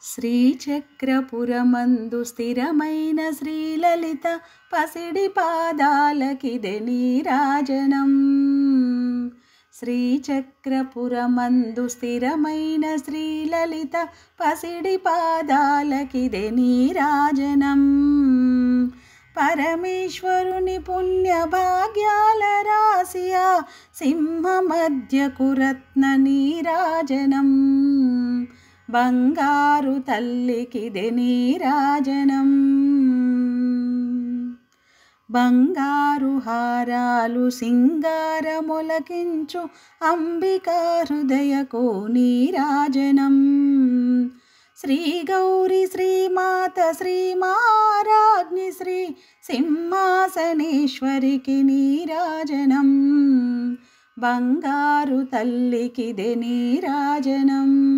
శ్రీచక్రపురమందు స్థిరమైన శ్రీలలిత పసిడి పాదాలకిదే నీరాజనం. శ్రీచక్రపురమందు స్థిరమైన శ్రీలలిత పసిడి పాదాలకిదే నీరాజనం. పరమేశ్వరుని పుణ్య భాగ్యాల రాశియా సింహ మధ్యకు రత్న నీరాజనం. బంగారు తల్లికిదే నీరాజనం. బంగారు హారాలు సింగారమొలకించు అంబికా హృదయకు నీరాజనం. శ్రీ గౌరి శ్రీమాత శ్రీ మహారాజ్ఞి శ్రీ సింహాసనేశ్వరికి నీరాజనం. బంగారు తల్లికిదే నీరాజనం.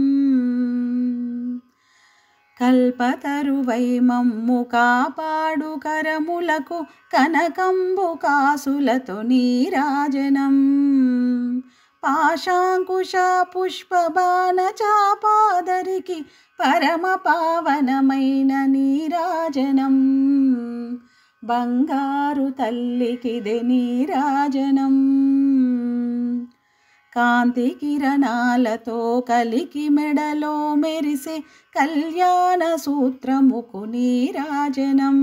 కల్పతరువై మమ్ము కాపాడు కరములకు కనకంబు కాసులతో నీరాజనం. పాశాంకుశ పుష్ప బాణ చాపాదరికి పరమ పావనమైన నీరాజనం. బంగారు తల్లికిదే నీరాజనం. కాంతి కిరణాలతో కలికి మెడలో మెరిసే కళ్యాణ సూత్రముకు నీరాజనం.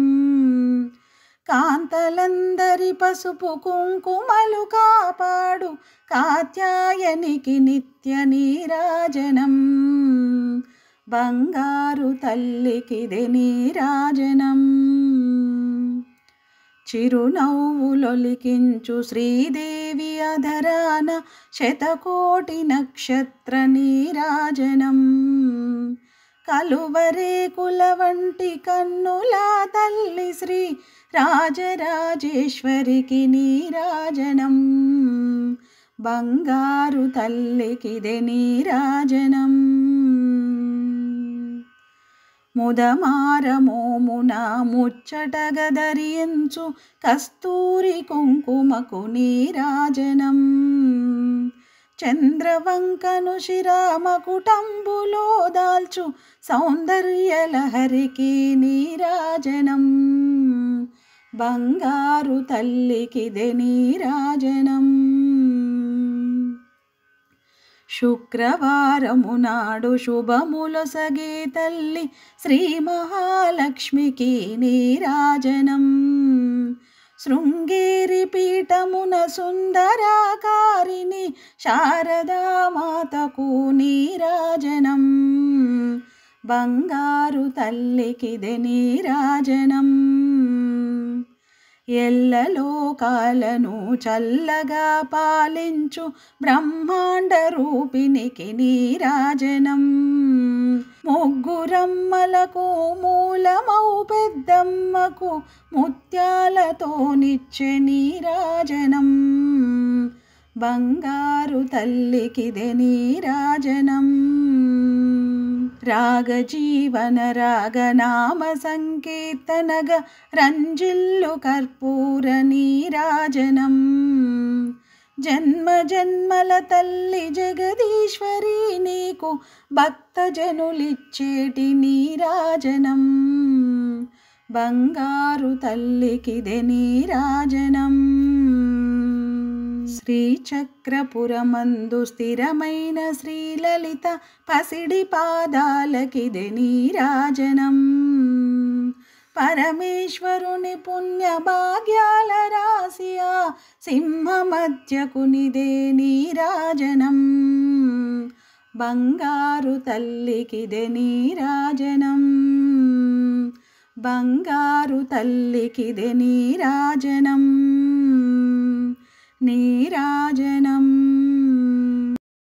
కాంతలందరి పసుపు కుంకుమలు కాపాడు కాత్యాయనికి నిత్య నీరాజనం. బంగారు తల్లికిదే నీరాజనం. చిరునవ్వులొలికించు శ్రీదేవి అధరాన శతకోటి నక్షత్ర నీరాజనం. కలువరేకుల వంటి కన్నుల తల్లి శ్రీ రాజరాజేశ్వరికి నీరాజనం. బంగారు తల్లికిదే నీరాజనం. ముదమారమోమున ముచ్చటగదరించు కస్తూరి కుంకుమకు నీరాజనం. చంద్రవంకను శిరామకుటంబులో దాల్చు సౌందర్యలహరికి నీరాజనం. బంగారు తల్లికిదే నీరాజనం. శుక్రవారము నాడు శుభములొసగే తల్లి శ్రీ మహాలక్ష్మికి నీరాజనం. శృంగేరి పీఠమున సుందరాకారిణి శారదామాతకు నీరాజనం. బంగారు తల్లికిదే నీరాజనం. ఎల్లలోకాలను చల్లగా పాలించు బ్రహ్మాండ రూపినికి నీరాజనం. ముగ్గురమ్మలకు మూలమౌ పెద్దమ్మకు ముత్యాలతో నిత్య నీరాజనం. బంగారు తల్లికిదే నీరాజనం. రాగజీవన రాగనామ సంకీర్తనగ రంజిల్లు కర్పూర నీరాజనం. జన్మ జన్మల తల్లి జగదీశ్వరి నీకు భక్తజనులిచ్చేటి నీరాజనం. బంగారు తల్లికిదే నీరాజనం. శ్రీచక్రపురమందు స్థిరమైన శ్రీలలిత పసిడి పాదాలకిదే నీరాజనం. పరమేశ్వరుని పుణ్య భాగ్యాల రాశియా సింహ మధ్యకునిదే నీరాజనం. బంగారు తల్లికిదే నీరాజనం. బంగారు తల్లికిదే నీరాజనం. నీరాజనం.